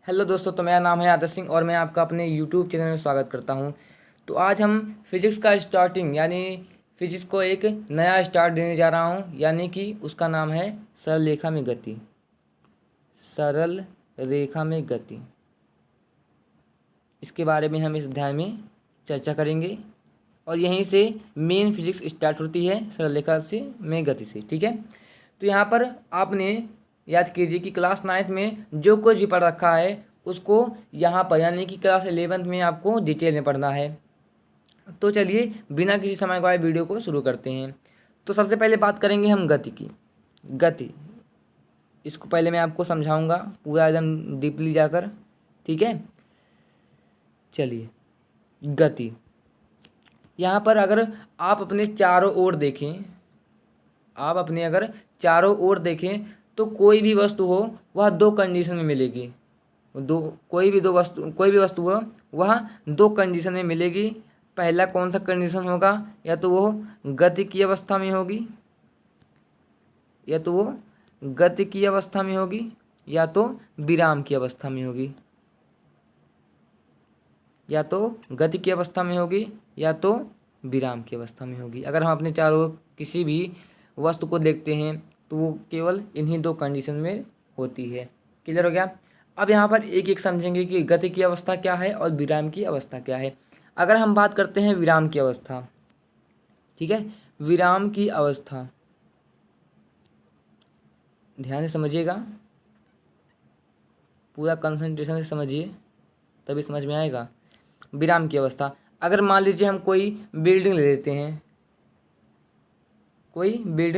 Hello दोस्तों, तो मेरा नाम है आदर्श सिंह और मैं आपका अपने यूट्यूब चैनल में स्वागत करता हूं। तो आज हम फिजिक्स का स्टार्टिंग यानी फिजिक्स को एक नया स्टार्ट देने जा रहा हूं, यानी कि उसका नाम है सरल रेखा में गति। सरल रेखा में गति, इसके बारे में हम इस अध्याय में चर्चा करेंगे और यहीं से मेन फिजिक्स स्टार्ट होती है, सरल रेखा से में गति से। ठीक है, तो यहाँ पर आपने याद कीजिए कि क्लास 9th में जो कुछ भी पढ़ रखा है उसको यहाँ पर यानी कि क्लास 11th में आपको डिटेल में पढ़ना है। तो चलिए बिना किसी समय गवाए वीडियो को शुरू करते हैं। तो सबसे पहले बात करेंगे हम गति की। गति, इसको पहले मैं आपको समझाऊंगा पूरा एकदम डीपली जाकर। ठीक है, चलिए गति। यहाँ पर अगर आप अपने चारों ओर देखें, आप अपने अगर चारों ओर देखें तो कोई भी वस्तु हो वह दो कंडीशन में मिलेगी। कोई भी वस्तु हो वह दो कंडीशन में मिलेगी। पहला कौन सा कंडीशन होगा? या तो वो गति की अवस्था में होगी, या तो वो गति की अवस्था में होगी, या तो विराम की अवस्था में होगी। या तो गति की अवस्था में होगी या तो विराम की अवस्था में होगी। अगर हम अपने चारों किसी भी वस्तु को देखते हैं तो वो केवल इन्हीं दो कंडीशन में होती है। क्लियर हो गया? अब यहाँ पर एक एक समझेंगे कि गति की अवस्था क्या है और विराम की अवस्था क्या है। अगर हम बात करते हैं विराम की अवस्था, ठीक है, विराम की अवस्था ध्यान से समझिएगा, पूरा कंसंट्रेशन से समझिए तभी समझ में आएगा। विराम की अवस्था, अगर मान लीजिए हम कोई बिल्डिंग ले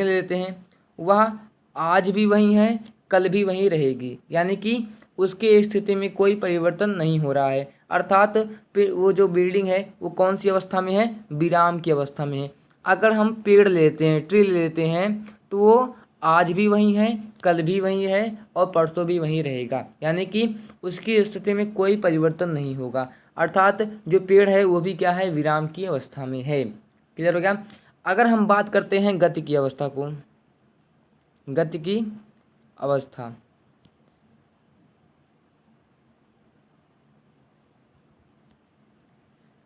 लेते हैं, वह आज भी वही है, कल भी वही रहेगी, यानी कि उसके स्थिति में कोई परिवर्तन नहीं हो रहा है। अर्थात फिर वो जो बिल्डिंग है वो कौन सी अवस्था में है? विराम की अवस्था में है। अगर हम पेड़ लेते हैं, ट्री ले लेते हैं, तो वो आज भी वही है, कल भी वही है और परसों भी वही रहेगा, यानी कि उसकी स्थिति में कोई परिवर्तन नहीं होगा। अर्थात जो पेड़ है वो भी क्या है? विराम की अवस्था में है। क्लियर हो गया? अगर हम बात करते हैं गति की अवस्था को, गति की अवस्था,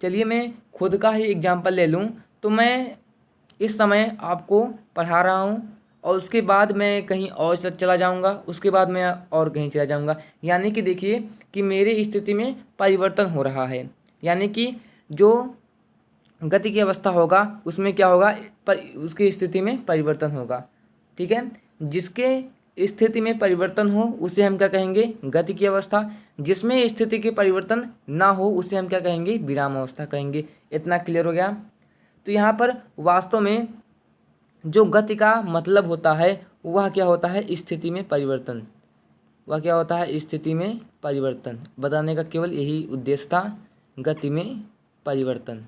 चलिए मैं खुद का ही एग्जांपल ले लूँ। तो मैं इस समय आपको पढ़ा रहा हूँ और उसके बाद मैं कहीं और चला जाऊँगा, उसके बाद मैं और कहीं चला जाऊँगा, यानी कि देखिए कि मेरी स्थिति में परिवर्तन हो रहा है। यानी कि जो गति की अवस्था होगा उसमें क्या होगा? उसकी स्थिति में परिवर्तन होगा। ठीक है, जिसके स्थिति में परिवर्तन हो उसे हम क्या कहेंगे? गति की अवस्था। जिसमें स्थिति के परिवर्तन ना हो उसे हम क्या कहेंगे? विराम अवस्था कहेंगे। इतना क्लियर हो गया? तो यहाँ पर वास्तव में जो गति का मतलब होता है वह क्या होता है? स्थिति में परिवर्तन। वह क्या होता है? स्थिति में परिवर्तन। बताने का केवल यही उद्देश्य था, गति में परिवर्तन।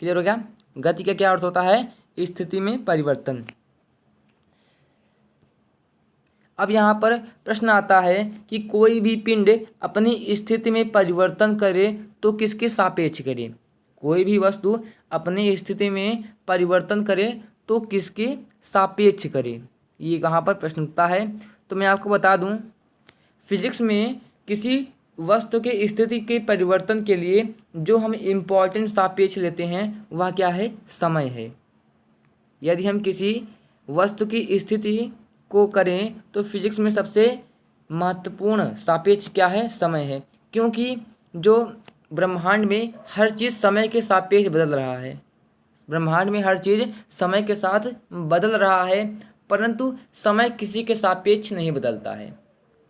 क्लियर हो गया? गति का क्या अर्थ होता है? स्थिति में परिवर्तन। अब यहाँ पर प्रश्न आता है कि कोई भी पिंड अपनी स्थिति में परिवर्तन करे तो किसके सापेक्ष करे? कोई भी वस्तु अपनी स्थिति में परिवर्तन करे तो किसके सापेक्ष करे? ये कहाँ पर प्रश्न उठता है। तो मैं आपको बता दूं, फिजिक्स में किसी वस्तु के स्थिति के परिवर्तन के लिए जो हम इम्पॉर्टेंट सापेक्ष लेते हैं वह क्या है? समय है। यदि हम किसी वस्तु की स्थिति को करें तो फिजिक्स में सबसे महत्वपूर्ण सापेक्ष क्या है? समय है। क्योंकि जो ब्रह्मांड में हर चीज़ समय के सापेक्ष बदल रहा है, ब्रह्मांड में हर चीज़ समय के साथ बदल रहा है, परंतु समय किसी के सापेक्ष नहीं बदलता है।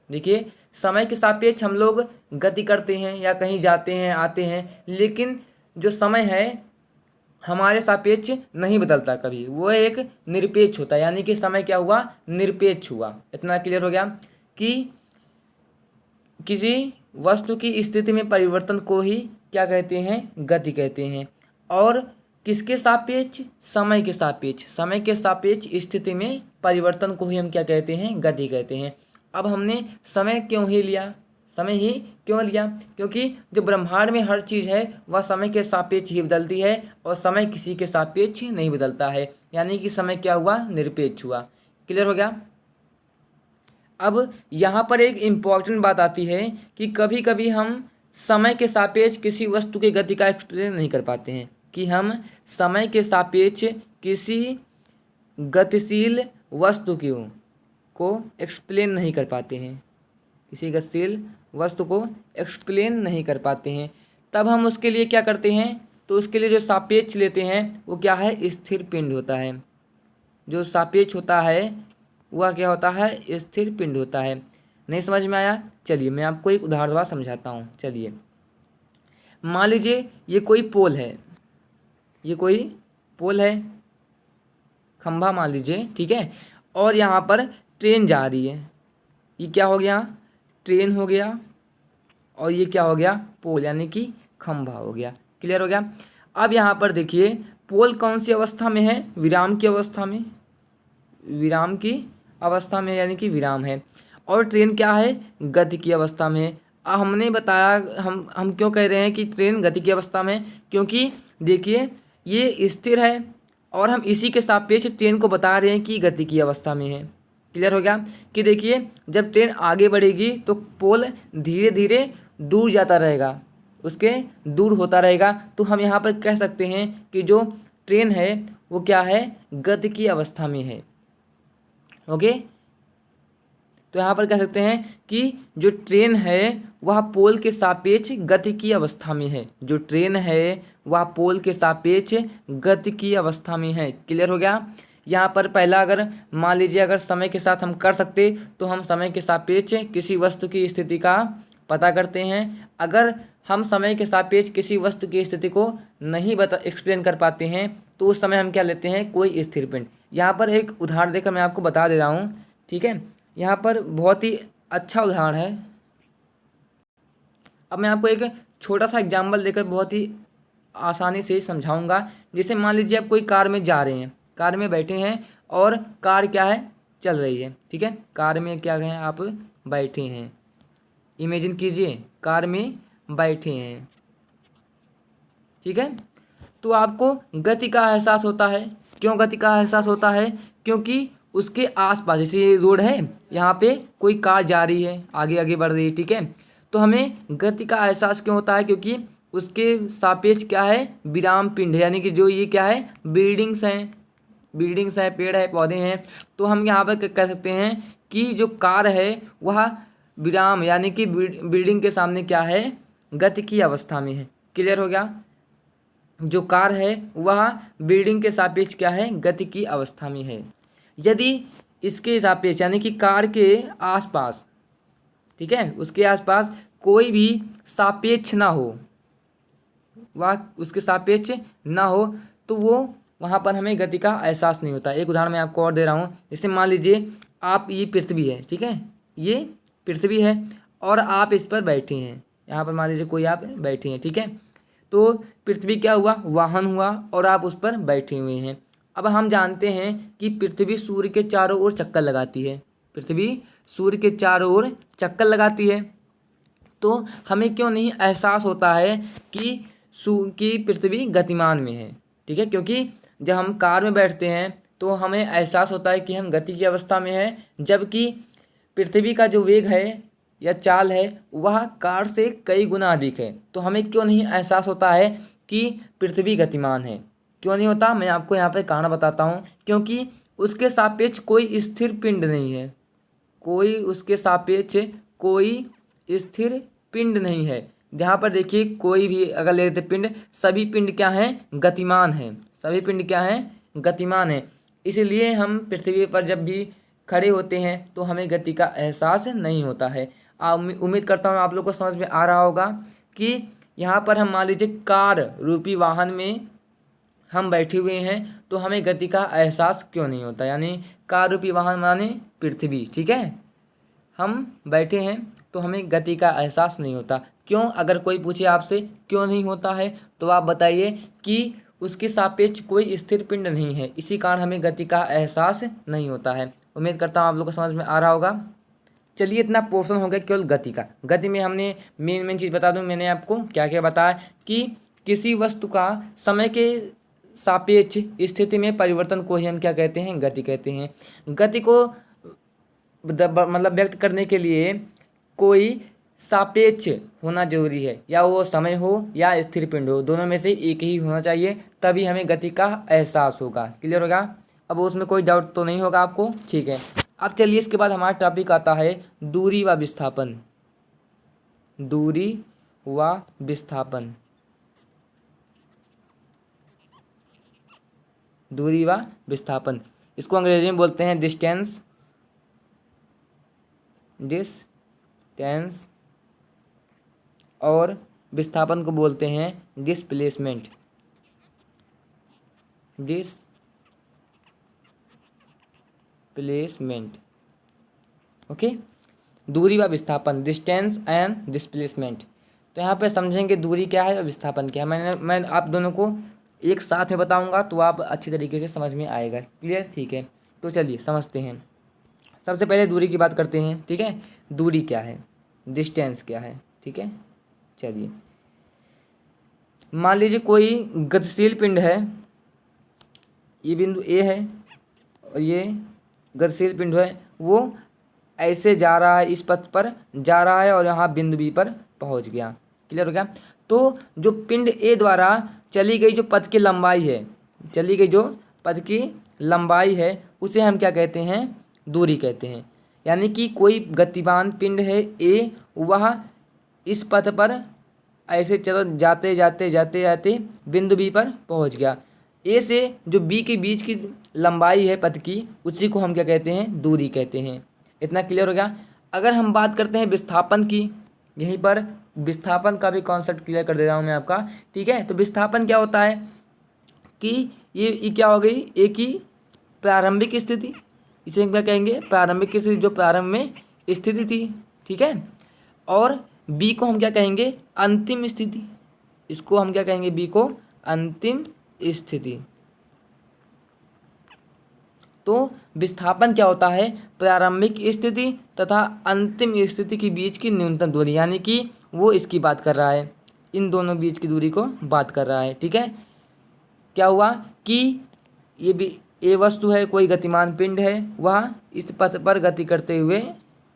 देखिए, समय के सापेक्ष हम लोग गति करते हैं या कहीं जाते हैं आते हैं, लेकिन जो समय है हमारे सापेक्ष नहीं बदलता कभी, वो एक निरपेक्ष होता है। यानी कि समय क्या हुआ? निरपेक्ष हुआ। इतना क्लियर हो गया कि किसी वस्तु की स्थिति में परिवर्तन को ही क्या कहते हैं? गति कहते हैं। और किसके सापेक्ष? समय के सापेक्ष। समय के सापेक्ष स्थिति में परिवर्तन को ही हम क्या कहते हैं? गति कहते हैं। अब हमने समय क्यों ही लिया? समय ही क्यों लिया? क्योंकि जो ब्रह्मांड में हर चीज़ है वह समय के सापेक्ष ही बदलती है और समय किसी के सापेक्ष नहीं बदलता है, यानी कि समय क्या हुआ? निरपेक्ष हुआ। क्लियर हो गया? अब यहाँ पर एक इम्पॉर्टेंट बात आती है कि कभी कभी हम समय के सापेक्ष किसी वस्तु की गति का एक्सप्लेन नहीं कर पाते हैं, कि हम समय के सापेक्ष किसी गतिशील वस्तु को एक्सप्लेन नहीं कर पाते हैं, किसी गतिशील वस्तु को एक्सप्लेन नहीं कर पाते हैं। तब हम उसके लिए क्या करते हैं? तो उसके लिए जो सापेक्ष लेते हैं वो क्या है? स्थिर पिंड होता है। जो सापेक्ष होता है वह क्या होता है? स्थिर पिंड होता है। नहीं समझ में आया? चलिए मैं आपको एक उदाहरण द्वारा समझाता हूँ। चलिए मान लीजिए ये कोई पोल है, ये कोई पोल है, खंभा मान लीजिए, ठीक है। और यहाँ पर ट्रेन जा रही है। ये क्या हो गया? ट्रेन हो गया। और ये क्या हो गया? पोल, यानी कि खंभा हो गया। क्लियर हो गया? अब यहाँ पर देखिए पोल कौन सी अवस्था में है? विराम की अवस्था में, विराम की अवस्था में, यानी कि विराम है। और ट्रेन क्या है? गति की अवस्था में है। अब हमने बताया, हम क्यों कह रहे हैं कि ट्रेन गति की अवस्था में? क्योंकि देखिए ये स्थिर है और हम इसी के सापेक्ष ट्रेन को बता रहे हैं कि गति की अवस्था में है। क्लियर हो गया? कि देखिए जब ट्रेन आगे बढ़ेगी तो पोल धीरे धीरे दूर जाता रहेगा, उसके दूर होता रहेगा। तो हम यहाँ पर कह सकते हैं कि जो ट्रेन है वो क्या है? गति की अवस्था में है। ओके, तो यहाँ पर कह सकते हैं कि जो ट्रेन है वह पोल के सापेक्ष गति की अवस्था में है। जो ट्रेन है वह पोल के सापेक्ष गति की अवस्था में है। क्लियर हो गया? यहाँ पर पहला अगर मान लीजिए अगर समय के साथ हम कर सकते तो हम समय के सापेक्ष किसी वस्तु की स्थिति का पता करते हैं। अगर हम समय के सापेक्ष किसी वस्तु की स्थिति को नहीं एक्सप्लेन कर पाते हैं तो उस समय हम क्या लेते हैं? कोई स्थिर पिंड। यहाँ पर एक उदाहरण देकर मैं आपको बता दे रहा हूँ, ठीक है। यहाँ पर बहुत ही अच्छा उदाहरण है। अब मैं आपको एक छोटा सा एग्जाम्पल देकर बहुत ही आसानी से समझाऊंगा। जैसे मान लीजिए आप कोई कार में जा रहे हैं, कार में बैठे हैं और कार क्या है? चल रही है, ठीक है। कार में क्या है? आप बैठे हैं। इमेजिन कीजिए कार में बैठे हैं, ठीक है। तो आपको गति का एहसास होता है। क्यों गति का एहसास होता है? क्योंकि उसके आसपास, जैसे ये रोड है, यहाँ पे कोई कार जा रही है, आगे आगे बढ़ रही है, ठीक है। तो हमें गति का एहसास क्यों होता है? क्योंकि उसके सापेक्ष क्या है? विराम पिंड है, यानी कि जो ये क्या है? बिल्डिंग्स हैं, बिल्डिंग्स हैं, पेड़ है, पौधे हैं। तो हम यहाँ पर कह सकते हैं कि जो कार है वह विराम, यानी कि बिल्डिंग के सामने क्या है? गति की अवस्था में है। क्लियर हो गया? जो कार है वह बिल्डिंग के सापेक्ष क्या है? गति की अवस्था में है। यदि इसके सापेक्ष, यानी कि कार के आसपास, ठीक है, उसके आसपास कोई भी सापेक्ष ना हो, वह उसके सापेक्ष ना हो, तो वो वहाँ पर हमें गति का एहसास नहीं होता। एक उदाहरण मैं आपको और दे रहा हूँ। जैसे मान लीजिए आप, ये पृथ्वी है, ठीक है, ये पृथ्वी है और आप इस पर बैठे हैं। यहाँ पर मान लीजिए कोई आप बैठे हैं, ठीक है। तो पृथ्वी क्या हुआ? वाहन हुआ और आप उस पर बैठे हुए हैं। अब हम जानते हैं कि पृथ्वी सूर्य के चारों ओर चक्कर लगाती है, पृथ्वी सूर्य के चारों ओर चक्कर लगाती है। तो हमें क्यों नहीं एहसास होता है कि पृथ्वी गतिमान में है, ठीक है। क्योंकि जब हम कार में बैठते हैं तो हमें एहसास होता है कि हम गति की अवस्था में हैं, जबकि पृथ्वी का जो वेग है या चाल है वह कार से कई गुना अधिक है। तो हमें क्यों नहीं एहसास होता है कि पृथ्वी गतिमान है? क्यों नहीं होता? मैं आपको यहाँ पर कारण बताता हूँ। क्योंकि उसके सापेक्ष कोई स्थिर पिंड नहीं है, कोई उसके सापेक्ष कोई स्थिर पिंड नहीं है। जहाँ पर देखिए कोई भी अगर ले लेते पिंड, सभी पिंड क्या हैं? गतिमान हैं। सभी पिंड क्या हैं? गतिमान हैं। इसलिए हम पृथ्वी पर जब भी खड़े होते हैं तो हमें गति का एहसास नहीं होता है। उम्मीद करता हूँ आप लोग को समझ में आ रहा होगा कि यहाँ पर हम मान लीजिए कार रूपी वाहन में हम बैठे हुए हैं तो हमें गति का एहसास क्यों नहीं होता। यानी कार रूपी वाहन माने पृथ्वी, ठीक है, हम बैठे हैं तो हमें गति का एहसास नहीं होता। क्यों? अगर कोई पूछे आपसे क्यों नहीं होता है तो आप बताइए कि उसके सापेक्ष कोई स्थिर पिंड नहीं है, इसी कारण हमें गति का एहसास नहीं होता है। उम्मीद करता हूँ आप लोग को समझ में आ रहा होगा। चलिए इतना पोर्शन हो गया केवल गति का। गति में हमने मेन चीज़ बता दूं, मैंने आपको क्या क्या बताया कि किसी वस्तु का समय के सापेक्ष स्थिति में परिवर्तन को ही हम क्या कहते हैं, गति कहते हैं। गति को मतलब व्यक्त करने के लिए कोई सापेक्ष होना जरूरी है, या वो समय हो या स्थिर पिंड हो, दोनों में से एक ही होना चाहिए, तभी हमें गति का एहसास होगा। क्लियर होगा? अब उसमें कोई डाउट तो नहीं होगा आपको, ठीक है। अब चलिए इसके बाद हमारा टॉपिक आता है दूरी व विस्थापन। दूरी व विस्थापन, दूरी व विस्थापन, इसको अंग्रेजी में बोलते हैं डिस्टेंस, डिस्टेंस, और विस्थापन को बोलते हैं डिस्प्लेसमेंट, डिस्प्लेसमेंट। ओके, दूरी व विस्थापन, डिस्टेंस एंड डिस्प्लेसमेंट। तो यहाँ पे समझेंगे दूरी क्या है और विस्थापन क्या है। मैं आप दोनों को एक साथ में बताऊंगा तो आप अच्छी तरीके से समझ में आएगा। क्लियर? ठीक है, तो चलिए समझते हैं। सबसे पहले दूरी की बात करते हैं, ठीक है। दूरी क्या है, डिस्टेंस क्या है, ठीक है। चलिए मान लीजिए कोई गतिशील पिंड है, ये बिंदु ए है और ये गतिशील पिंड है, वो ऐसे जा रहा है, इस पथ पर जा रहा है और यहाँ बिंदु बी पर पहुँच गया। क्लियर हो गया? तो जो पिंड ए द्वारा चली गई जो पथ की लंबाई है, चली गई जो पथ की लंबाई है, उसे हम क्या कहते हैं, दूरी कहते हैं। यानी कि कोई गतिमान पिंड है ए, वह इस पथ पर ऐसे चलो जाते जाते जाते जाते बिंदु बी पर पहुंच गया। ए से जो बी के बीच की लंबाई है पथ की, उसी को हम क्या कहते हैं, दूरी कहते हैं। इतना क्लियर हो गया? अगर हम बात करते हैं विस्थापन की, यहीं पर विस्थापन का भी कॉन्सेप्ट क्लियर कर दे रहा हूँ मैं आपका, ठीक है। तो विस्थापन क्या होता है कि ये क्या हो गई, ए की प्रारंभिक स्थिति, इसे हम क्या कहेंगे, प्रारंभिक स्थिति, जो प्रारंभ में स्थिति थी, ठीक है। और बी को हम क्या कहेंगे, अंतिम स्थिति, इसको हम क्या कहेंगे, बी को अंतिम स्थिति। तो विस्थापन क्या होता है, प्रारंभिक स्थिति तथा अंतिम स्थिति के बीच की न्यूनतम दूरी, यानी कि वो इसकी बात कर रहा है, इन दोनों बीच की दूरी को बात कर रहा है, ठीक है। क्या हुआ कि ये भी ए वस्तु है, कोई गतिमान पिंड है, वह इस पथ पर गति करते हुए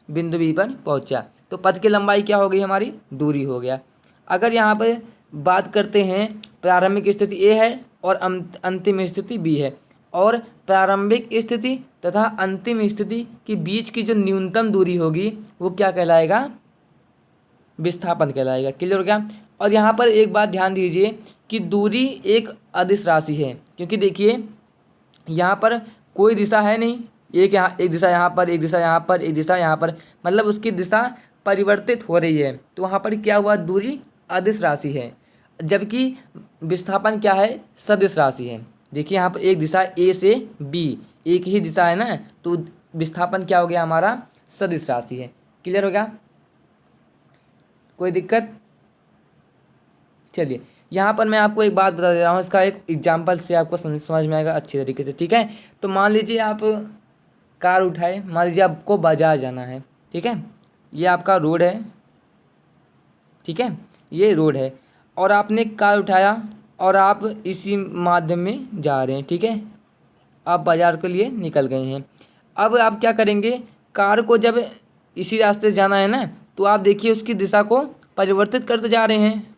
बिंदु बी पर पहुंचा, तो पथ की लंबाई क्या हो गई, हमारी दूरी हो गया। अगर यहाँ पर बात करते हैं, प्रारंभिक स्थिति ए है और अंतिम स्थिति बी है, और प्रारंभिक स्थिति तथा अंतिम स्थिति के बीच की जो न्यूनतम दूरी होगी वो क्या कहलाएगा, विस्थापन कहलाएगा। क्लियर हो गया? और यहाँ पर एक बात ध्यान दीजिए कि दूरी एक अदिश राशि है, क्योंकि देखिए यहाँ पर कोई दिशा है नहीं, एक दिशा यहाँ पर, एक दिशा यहाँ पर, एक दिशा यहाँ पर, मतलब उसकी दिशा परिवर्तित हो रही है, तो वहाँ पर क्या हुआ, दूरी अदिश राशि है, जबकि विस्थापन क्या है, सदिश राशि है। देखिए यहाँ पर एक दिशा ए से बी, एक ही दिशा है ना, तो विस्थापन क्या हो गया, हमारा सदिश राशि है। क्लियर हो गया? कोई दिक्कत? चलिए यहाँ पर मैं आपको एक बात बता दे रहा हूँ, इसका एक एग्जाम्पल से आपको समझ में आएगा अच्छी तरीके से, ठीक है। तो मान लीजिए आप कार उठाए, मान लीजिए आपको बाजार जाना है, ठीक है। ये आपका रोड है, ठीक है, ये रोड है, और आपने कार उठाया और आप इसी माध्यम में जा रहे हैं, ठीक है, आप बाजार के लिए निकल गए हैं। अब आप क्या करेंगे, कार को जब इसी रास्ते से जाना है ना, तो आप देखिए उसकी दिशा को परिवर्तित करते जा रहे हैं,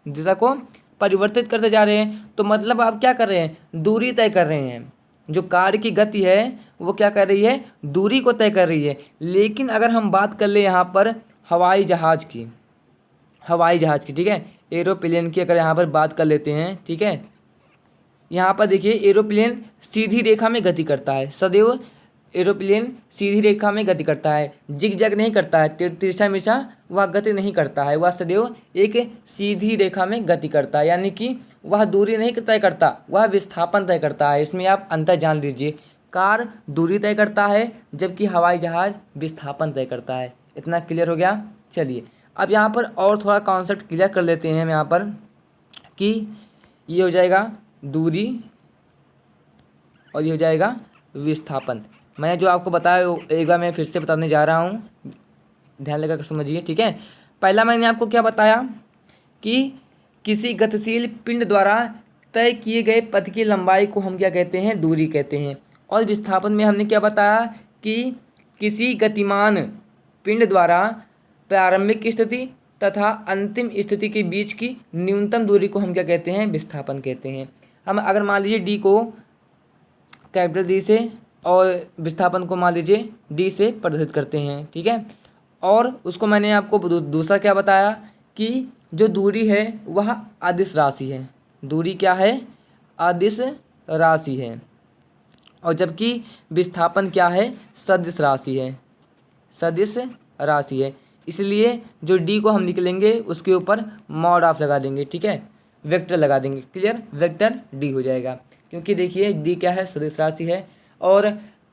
दिशा को परिवर्तित करते जा रहे हैं, तो मतलब आप क्या कर रहे हैं, दूरी तय कर रहे हैं। जो कार की गति है वो क्या कर रही है, दूरी को तय कर रही है। लेकिन अगर हम बात कर ले यहाँ पर हवाई जहाज़ की, ठीक है, एरोप्लेन की अगर यहाँ पर बात कर लेते हैं, ठीक है, यहाँ पर देखिए एरोप्लेन सीधी रेखा में गति करता है, सदैव एरोप्लेन सीधी रेखा में गति करता है, जिग जैग नहीं करता है, तिरछा मिर्चा वह गति नहीं करता है, वह सदैव एक सीधी रेखा में गति करता है, यानी कि वह दूरी नहीं तय करता, वह विस्थापन तय करता है। इसमें आप अंतर जान लीजिए, कार दूरी तय करता है जबकि हवाई जहाज़ विस्थापन तय करता है। इतना क्लियर हो गया? चलिए अब यहाँ पर और थोड़ा कॉन्सेप्ट क्लियर कर लेते हैं हम यहाँ पर, कि ये हो जाएगा दूरी और ये हो जाएगा विस्थापन। मैंने जो आपको बताया एक बार मैं फिर से बताने जा रहा हूँ, ध्यान लगा कर समझिए, ठीक है। पहला मैंने आपको क्या बताया कि किसी गतिशील पिंड द्वारा तय किए गए पथ की लंबाई को हम क्या कहते हैं, दूरी कहते हैं। और विस्थापन में हमने क्या बताया कि किसी गतिमान पिंड द्वारा प्रारंभिक स्थिति तथा अंतिम स्थिति के बीच की न्यूनतम दूरी को हम क्या कहते हैं, विस्थापन कहते हैं। हम अगर मान लीजिए डी को कैपिटल डी से और विस्थापन को मान लीजिए डी से प्रदर्शित करते हैं, ठीक है। और उसको मैंने आपको दूसरा क्या बताया कि जो दूरी है वह अदिश राशि है। दूरी क्या है, अदिश राशि है। और जबकि विस्थापन क्या है, सदिश राशि है, सदिश राशि है। इसलिए जो डी को हम निकलेंगे उसके ऊपर मॉड ऑफ लगा देंगे, ठीक है, वेक्टर लगा देंगे। क्लियर, वेक्टर डी हो जाएगा। क्योंकि देखिए डी क्या है, सदिश राशि है। और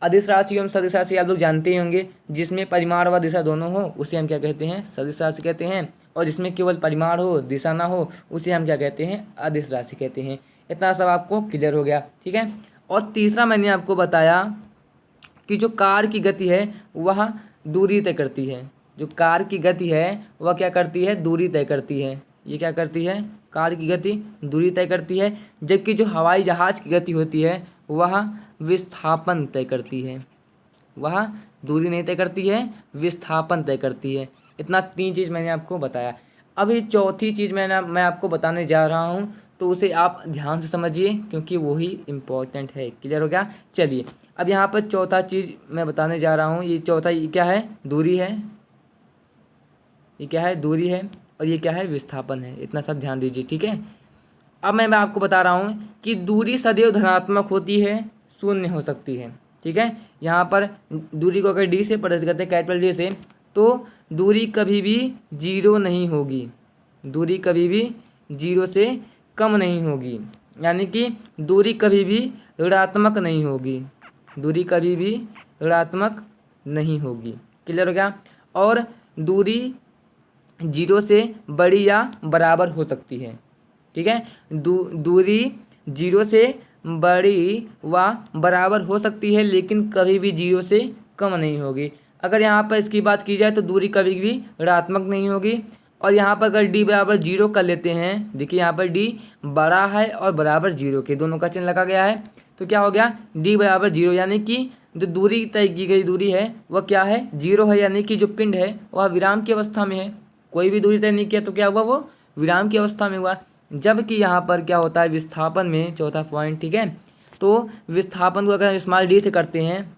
अदिश राशि एवं सदिश राशि आप लोग जानते ही होंगे, जिसमें परिमाण व दिशा दोनों हो उसे हम क्या कहते हैं, सदिश राशि कहते हैं। और जिसमें केवल परिमाण हो दिशा ना हो उसे हम क्या कहते हैं, अदिश राशि कहते हैं। इतना सब आपको क्लियर हो गया, ठीक है। और तीसरा मैंने आपको बताया कि जो कार की गति है वह दूरी तय करती है। जो कार की गति है वह क्या करती है, दूरी तय करती है। ये क्या करती है, कार की गति दूरी तय करती है। जबकि जो हवाई जहाज़ की गति होती है वह विस्थापन तय करती है। वह दूरी नहीं तय करती है, विस्थापन तय करती है। इतना 3 चीज़ मैंने आपको बताया। अब ये चौथी चीज़ मैं आपको बताने जा रहा हूँ, तो उसे आप ध्यान से समझिए क्योंकि वही इम्पोर्टेंट है। क्लियर हो गया। चलिए अब यहाँ पर चौथा चीज़ मैं बताने जा रहा हूँ। ये चौथा ये क्या है, दूरी है। ये क्या है, दूरी है। और ये क्या है, विस्थापन है। इतना सब ध्यान दीजिए, ठीक है। अब मैं आपको बता रहा हूँ कि दूरी सदैव धनात्मक होती है, शून्य हो सकती है, ठीक है। यहाँ पर दूरी को अगर डी से प्रदर्शित करते हैं, कैपिटल डी से, तो दूरी कभी भी जीरो नहीं होगी। दूरी कभी भी जीरो से कम नहीं होगी, यानी कि दूरी कभी भी ऋणात्मक नहीं होगी। दूरी कभी भी ऋणात्मक नहीं होगी। क्लियर हो गया। और दूरी जीरो से बड़ी या बराबर हो सकती है, ठीक है। दूरी जीरो से बड़ी व बराबर हो सकती है, लेकिन कभी भी जीरो से कम नहीं होगी। अगर यहाँ पर इसकी बात की जाए तो दूरी कभी भी ऋणात्मक नहीं होगी। और यहाँ पर अगर डी बराबर जीरो कर लेते हैं, देखिए यहाँ पर डी बड़ा है और बराबर जीरो के दोनों का चिन्ह लगा गया है, तो क्या हो गया, डी बराबर जीरो, यानी कि जो दूरी तय की गई दूरी है वह क्या है, जीरो है। यानी कि जो पिंड है वह विराम की अवस्था में है। कोई भी दूरी तय नहीं किया तो क्या हुआ, वो विराम की अवस्था में हुआ। जबकि यहाँ पर क्या होता है, विस्थापन में, चौथा पॉइंट, ठीक है, तो विस्थापन को अगर हम स्मॉल डी से करते हैं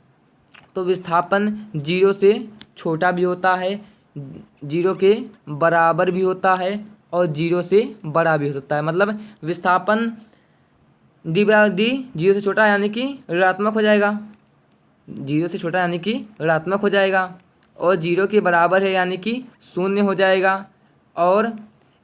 तो विस्थापन जीरो से छोटा भी होता है, जीरो के बराबर भी होता है और जीरो से बड़ा भी हो सकता है। मतलब विस्थापन डी बराबर डी जीरो से छोटा यानी कि ऋणात्मक हो जाएगा, जीरो से छोटा यानी कि ऋणात्मक हो जाएगा। और जीरो के बराबर है यानी कि शून्य हो जाएगा। और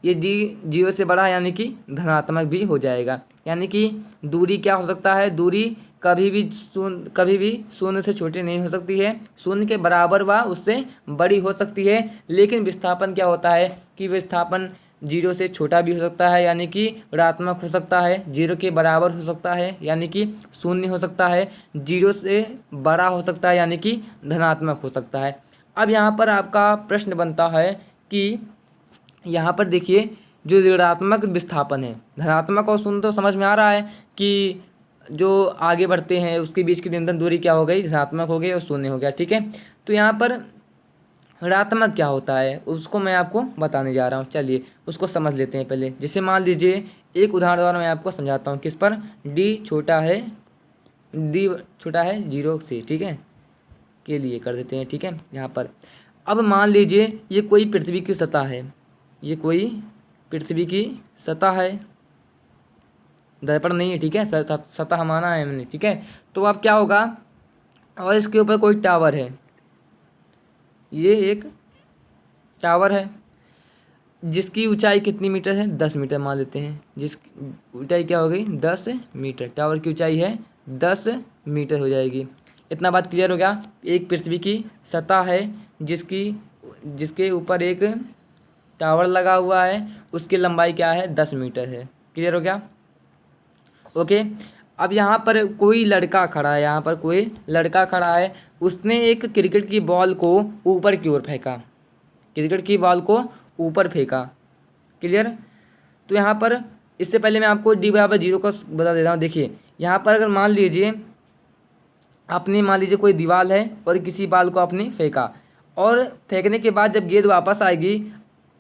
ये डी जीरो से बड़ा है यानी कि धनात्मक भी हो जाएगा। यानी कि दूरी क्या हो सकता है, दूरी कभी भी शून्य से छोटी नहीं हो सकती है, शून्य के बराबर व उससे बड़ी हो सकती है। लेकिन विस्थापन क्या होता है कि विस्थापन जीरो से छोटा भी हो सकता है यानी कि ऋणात्मक हो सकता है, जीरो के बराबर हो सकता है यानी कि शून्य हो सकता है, जीरो से बड़ा हो सकता है यानी कि धनात्मक हो सकता है। अब यहाँ पर आपका प्रश्न बनता है कि यहाँ पर देखिए जो ऋणात्मक विस्थापन है, धनात्मक और शून्य तो समझ में आ रहा है कि जो आगे बढ़ते हैं उसके बीच की न्यूनतम दूरी क्या हो गई, धनात्मक हो गई और शून्य हो गया, ठीक है। तो यहाँ पर ऋणात्मक क्या होता है उसको मैं आपको बताने जा रहा हूँ। चलिए उसको समझ लेते हैं पहले। जैसे मान लीजिए एक उदाहरण द्वारा मैं आपको समझाता हूँ, किस पर, डी छोटा है जीरो से, ठीक है, के लिए कर देते हैं, ठीक है। यहाँ पर अब मान लीजिए ये कोई पृथ्वी की सतह है, ये कोई पृथ्वी की सतह है, दर्पण नहीं है, ठीक है, सतह माना है हमने, ठीक है। तो अब क्या होगा, और इसके ऊपर कोई टावर है, ये एक टावर है जिसकी ऊंचाई कितनी मीटर है, 10 मीटर मान लेते हैं। जिस ऊंचाई क्या हो गई, 10 मीटर। टावर की ऊंचाई है 10 मीटर हो जाएगी। इतना बात क्लियर हो गया। एक पृथ्वी की सतह है जिसके ऊपर एक टावर लगा हुआ है, उसकी लंबाई क्या है, 10 मीटर है। क्लियर हो गया, ओके। अब यहाँ पर कोई लड़का खड़ा है, यहाँ पर कोई लड़का खड़ा है, उसने एक क्रिकेट की बॉल को ऊपर की ओर फेंका, क्रिकेट की बॉल को ऊपर फेंका। क्लियर। तो यहाँ पर इससे पहले मैं आपको डी बराबर 0 का बता देता हूँ। देखिए यहाँ पर अगर मान लीजिए कोई दीवार है और किसी बॉल को आपने फेंका, और फेंकने के बाद जब गेंद वापस आएगी,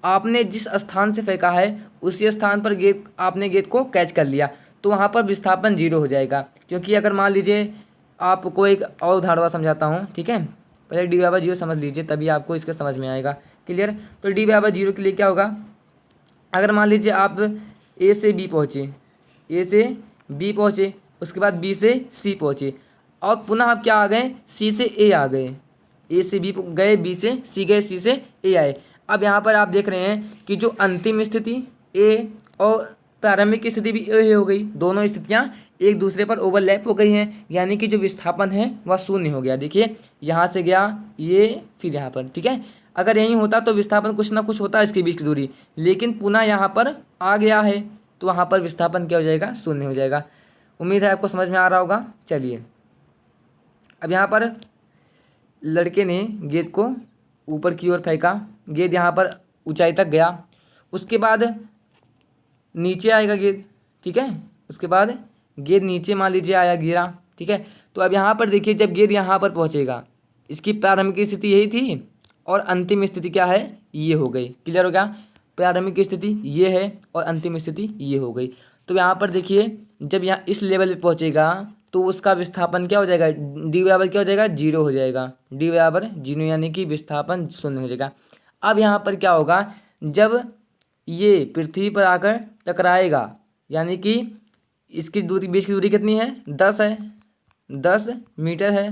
आपने जिस स्थान से फेंका है उसी स्थान पर आपने गेंद को कैच कर लिया, तो वहाँ पर विस्थापन 0 हो जाएगा। क्योंकि अगर मान लीजिए आपको एक और उदाहरण समझाता हूँ, ठीक है। पहले डी बराबर 0 समझ लीजिए, तभी आपको इसका समझ में आएगा। क्लियर। तो डी बराबर 0 के लिए क्या होगा, अगर मान लीजिए आप ए से बी पहुँचे, उसके बाद बी से सी पहुँचे, और पुनः आप क्या आ गए, सी से ए आ गए। ए से बी गए, बी से सी गए, सी से ए आए। अब यहाँ पर आप देख रहे हैं कि जो अंतिम स्थिति ए और प्रारंभिक स्थिति भी ए हो गई, दोनों स्थितियाँ एक दूसरे पर ओवरलैप हो गई हैं, यानी कि जो विस्थापन है वह शून्य हो गया। देखिए यहाँ से गया ये, फिर यहाँ पर, ठीक है। अगर यहीं होता तो विस्थापन कुछ ना कुछ होता इसके बीच की दूरी, लेकिन पुनः यहाँ पर आ गया है, तो वहाँ पर विस्थापन क्या हो जाएगा, शून्य हो जाएगा। उम्मीद है आपको समझ में आ रहा होगा। चलिए अब यहाँ पर लड़के ने गेंद को ऊपर की ओर फेंका, गेंद यहाँ पर ऊंचाई तक गया, उसके बाद नीचे आएगा गेंद, ठीक है। उसके बाद गेंद नीचे मान लीजिए आया, गिरा, ठीक है। तो अब यहाँ पर देखिए जब गेंद यहाँ पर पहुँचेगा, इसकी प्रारंभिक स्थिति यही थी और अंतिम स्थिति क्या है, ये हो गई। क्लियर हो गया। प्रारंभिक स्थिति ये है और अंतिम स्थिति ये हो गई। तो यहाँ पर देखिए जब यहाँ इस लेवल पे पहुँचेगा तो उसका विस्थापन क्या हो जाएगा, डी बराबर क्या हो जाएगा, 0 हो जाएगा। डी बराबर 0 यानी कि विस्थापन शून्य हो जाएगा। अब यहाँ पर क्या होगा, जब ये पृथ्वी पर आकर टकराएगा, यानी कि इसकी दूरी, बीच की दूरी कितनी है, 10 है, 10 मीटर है।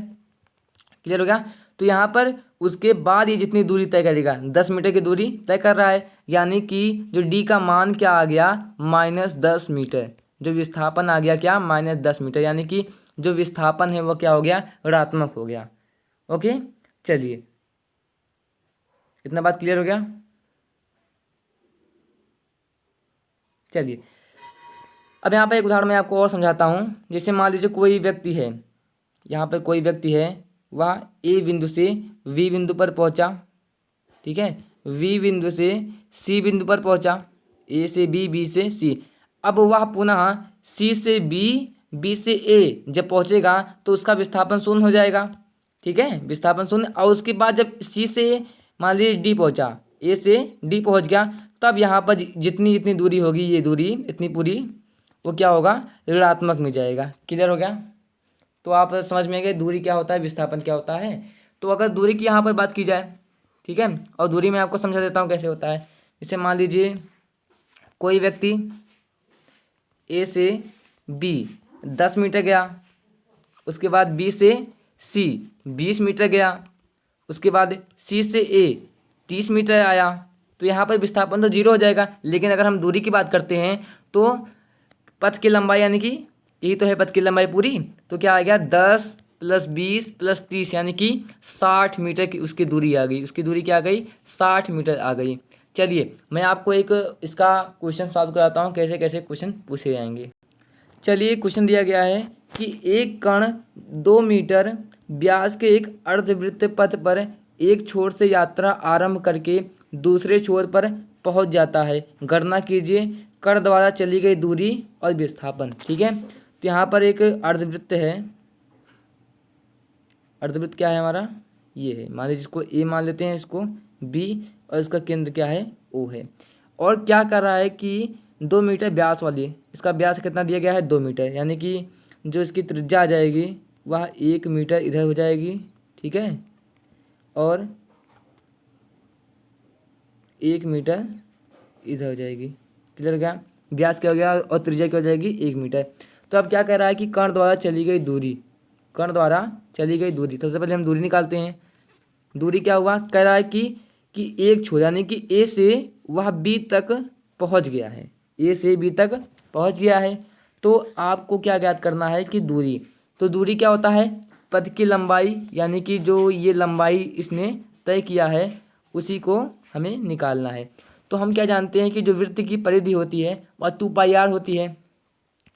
क्लियर हो गया। तो यहाँ पर उसके बाद ये जितनी दूरी तय करेगा, 10 मीटर की दूरी तय कर रहा है, यानी कि जो डी का मान क्या आ गया, -10 मीटर। जो विस्थापन आ गया क्या, -10 मीटर, यानी कि जो विस्थापन है वो क्या हो गया, ऋणात्मक हो गया। ओके, चलिए इतना बात क्लियर हो गया। चलिए अब यहाँ पर एक उदाहरण मैं आपको और समझाता हूँ। जैसे मान लीजिए कोई व्यक्ति है, यहाँ पर कोई व्यक्ति है, वह ए बिंदु से वी बिंदु पर पहुँचा, ठीक है। वी बिंदु से सी बिंदु पर पहुँचा, ए से बी, बी से सी। अब वह पुनः सी से बी, बी से ए जब पहुँचेगा तो उसका विस्थापन शून्य हो जाएगा, ठीक है, विस्थापन शून्य। और उसके बाद जब सी से मान लीजिए डी पहुँचा, ए से डी पहुँच गया, तब यहाँ पर जितनी जितनी दूरी होगी, ये दूरी इतनी पूरी, वो क्या होगा, ऋणात्मक में जाएगा। क्लियर हो गया। तो आप समझ में गए दूरी क्या होता है, विस्थापन क्या होता है। तो अगर दूरी की यहाँ पर बात की जाए, ठीक है, और दूरी मैं आपको समझा देता हूँ कैसे होता है। जैसे मान लीजिए कोई व्यक्ति ए से बी 10 मीटर गया, उसके बाद बी से सी 20 मीटर गया, उसके बाद सी से ए 30 मीटर आया, तो यहाँ पर विस्थापन तो 0 हो जाएगा। लेकिन अगर हम दूरी की बात करते हैं तो पथ की लंबाई, यानी कि यही तो है पथ की लंबाई पूरी, तो क्या आ गया, 10 + 20 + 30 यानी कि 60 मीटर की उसकी दूरी आ गई। उसकी दूरी क्या आ गई, 60 मीटर आ गई। चलिए मैं आपको एक इसका क्वेश्चन सॉल्व कराता हूँ, कैसे कैसे क्वेश्चन पूछे जाएंगे। चलिए क्वेश्चन दिया गया है कि एक कण 2 मीटर व्यास के एक अर्धवृत्त पथ पर एक छोर से यात्रा आरंभ करके दूसरे छोर पर पहुंच जाता है। गणना कीजिए कण द्वारा चली गई दूरी और विस्थापन। ठीक है, तो यहाँ पर एक अर्धवृत्त है। अर्धवृत्त क्या है हमारा, ये है। मान लीजिए इसको ए मान लेते हैं, इसको बी, और इसका केंद्र क्या है, ओ है। और क्या कर रहा है कि 2 मीटर व्यास वाली, इसका व्यास कितना दिया गया है, 2 मीटर, यानी कि जो इसकी त्रिज्या आ जाएगी वह 1 मीटर इधर हो जाएगी, ठीक है, और 1 मीटर इधर हो जाएगी। क्लियर हो गया, व्यास क्या हो गया और त्रिज्या क्या हो जाएगी, 1 मीटर। तो अब क्या कह रहा है कि कण द्वारा चली गई दूरी, कण द्वारा चली गई दूरी, सबसे पहले हम दूरी निकालते हैं। दूरी क्या हुआ, कह रहा है कि एक छोर, यानी कि ए से वह बी तक पहुंच गया है, ए से बी तक पहुंच गया है। तो आपको क्या ज्ञात करना है कि दूरी, तो दूरी क्या होता है, पथ की लंबाई, यानी कि जो ये लंबाई इसने तय किया है उसी को हमें निकालना है। तो हम क्या जानते हैं कि जो वृत्त की परिधि होती है वह 2πr होती है,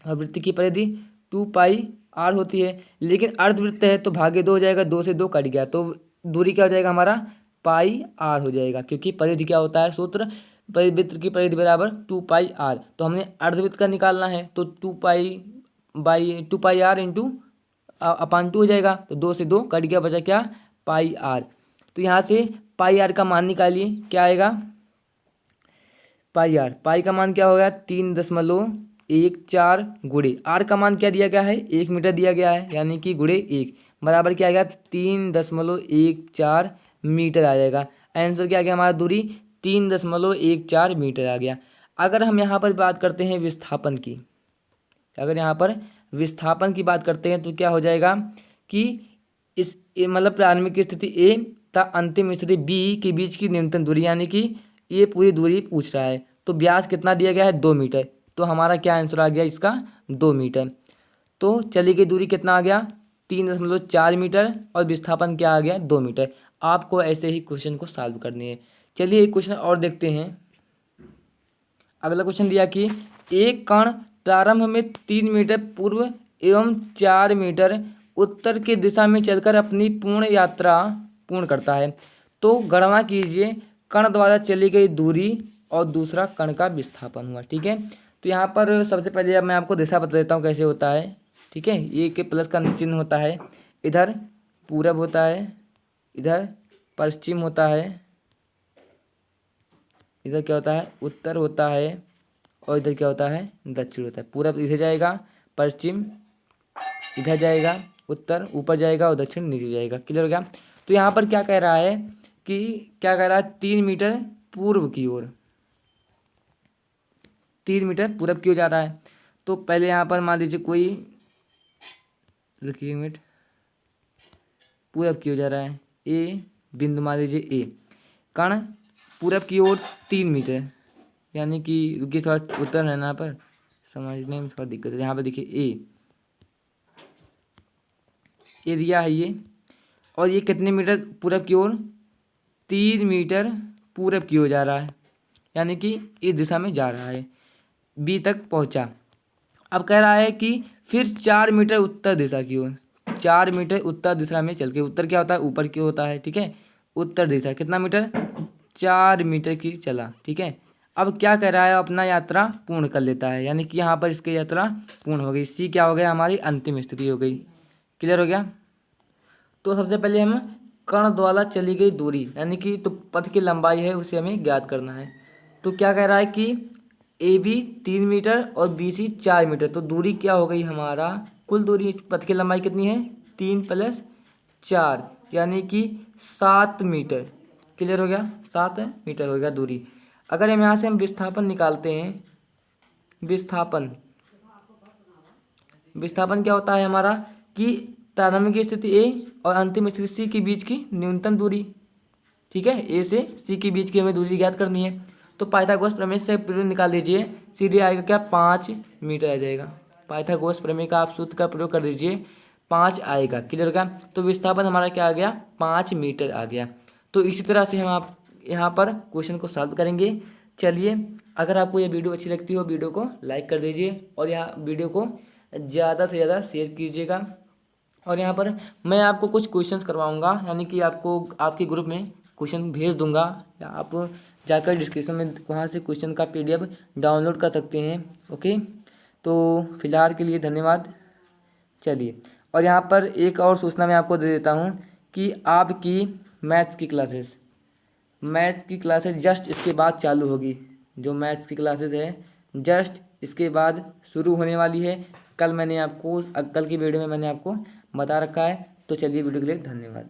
और वृत्त की परिधि 2πr होती है। लेकिन अर्धवृत्त है तो भागे 2 हो जाएगा, 2 से 2 कट गया, तो दूरी क्या हो जाएगा हमारा पाई आर हो जाएगा, क्योंकि परिधि क्या होता है, सूत्र परिवृत्त की परिधि बराबर 2 पाई आर। तो हमने अर्धवृत्त का निकालना है, तो 2 पाई आर इंटू अपान 2 हो जाएगा। तो 2 से 2 कट गया, बचा क्या, पाई आर। तो यहाँ से पाई आर का मान निकालिए, क्या आएगा, पाई का मान क्या होगा, 3.14 गुणे आर का मान क्या दिया गया है, 1 मीटर दिया गया है, यानी कि गुणे 1 बराबर क्या आ गया, 3.14 मीटर आ जाएगा। आंसर क्या आ गया हमारा, दूरी 3.14 मीटर आ गया। अगर हम यहाँ पर बात करते हैं विस्थापन की, अगर यहाँ पर विस्थापन की बात करते हैं तो क्या हो जाएगा कि इस मतलब प्रारंभिक स्थिति ए तथा अंतिम स्थिति बी के बीच की न्यूनतम दूरी, यानी कि ये पूरी दूरी पूछ रहा है। तो व्यास कितना दिया गया है, 2 मीटर। तो हमारा क्या आंसर आ गया इसका, 2 मीटर। तो चली गई दूरी कितना आ गया, 3.4 मीटर, और विस्थापन क्या आ गया, 2 मीटर। आपको ऐसे ही क्वेश्चन को सॉल्व करनी है। चलिए एक क्वेश्चन और देखते हैं। अगला क्वेश्चन दिया कि एक कण प्रारंभ में 3 मीटर पूर्व एवं 4 मीटर उत्तर की दिशा में चलकर अपनी पूर्ण यात्रा पूर्ण करता है। तो गणना कीजिए कण द्वारा चली गई दूरी और दूसरा कण का विस्थापन हुआ। ठीक है, तो यहाँ पर सबसे पहले अब मैं आपको दिशा बता देता हूँ कैसे होता है। ठीक है, ये के प्लस का चिन्ह होता है, इधर पूरब होता है, इधर पश्चिम होता है, इधर क्या होता है, उत्तर होता है, और इधर क्या होता है, दक्षिण होता है। पूरब इधर जाएगा, पश्चिम इधर जाएगा, उत्तर ऊपर जाएगा और दक्षिण नीचे जाएगा। क्लियर हो गया। तो यहाँ पर क्या कह रहा है कि क्या कह रहा है, 3 मीटर पूर्व की ओर, 3 मीटर पूरब की ओर जा रहा है। तो पहले यहाँ पर मान लीजिए कोई, देखिए मिनट, पूरब की ओर जा रहा है, ए बिंदु मान लीजिए ए, कण पूरब की ओर 3 मीटर, यानी कि रुकिए थोड़ा उत्तर है ना, यहाँ पर समझने में थोड़ा दिक्कत है। यहाँ पर देखिए एरिया है ये, और ये कितने मीटर पूरब की ओर, 3 मीटर पूरब की ओर जा रहा है, यानी कि इस दिशा में जा रहा है, बी तक पहुंचा। अब कह रहा है कि फिर 4 मीटर उत्तर दिशा की ओर, 4 मीटर उत्तर दिशा में चल के, उत्तर क्या होता है, ऊपर की होता है। ठीक है, उत्तर दिशा कितना मीटर, 4 मीटर की चला। ठीक है, अब क्या कह रहा है, अपना यात्रा पूर्ण कर लेता है, यानी कि यहाँ पर इसकी यात्रा पूर्ण हो गई। सी क्या हो गया, हमारी अंतिम स्थिति हो गई। क्लियर हो गया। तो सबसे पहले हम कण द्वारा चली गई दूरी, यानी कि तो पथ की लंबाई है उसे हमें ज्ञात करना है। तो क्या कह रहा है कि ए बी 3 मीटर और बी सी 4 मीटर, तो दूरी क्या हो गई हमारा, कुल दूरी पथ की लंबाई कितनी है, 3 + 4, यानी कि 7 मीटर। क्लियर हो गया, 7 मीटर हो गया दूरी। अगर हम यहाँ से हम विस्थापन निकालते हैं, विस्थापन क्या होता है हमारा कि प्रारंभिक स्थिति ए और अंतिम स्थिति सी के बीच की न्यूनतम दूरी। ठीक है, ए से सी के बीच की हमें दूरी ज्ञात करनी है। तो पाइथागोरस प्रमेय से प्रयोग निकाल दीजिए, सीधे आएगा क्या, 5 मीटर आ जाएगा। पाइथागोरस प्रमेय का आप सूत्र का प्रयोग कर दीजिए, 5 आएगा। क्लियर होगा। तो विस्थापन हमारा क्या आ गया, 5 मीटर आ गया। तो इसी तरह से हम आप यहाँ पर क्वेश्चन को सॉल्व करेंगे। चलिए, अगर आपको ये वीडियो अच्छी लगती हो, वीडियो को लाइक कर दीजिए और यहाँ वीडियो को ज़्यादा से ज़्यादा शेयर कीजिएगा। और यहाँ पर मैं आपको कुछ क्वेश्चंस करवाऊँगा, यानी कि आपको आपके ग्रुप में क्वेश्चन भेज दूँगा, या आप जाकर डिस्क्रिप्शन में वहाँ से क्वेश्चन का PDF डाउनलोड कर सकते हैं। ओके, तो फिलहाल के लिए धन्यवाद। चलिए, और यहाँ पर एक और सूचना मैं आपको दे देता हूँ कि आपकी मैथ्स की क्लासेस जस्ट इसके बाद चालू होगी। जो मैथ्स की क्लासेस है जस्ट इसके बाद शुरू होने वाली है। कल की वीडियो में मैंने आपको बता रखा है। तो चलिए, वीडियो के लिए धन्यवाद।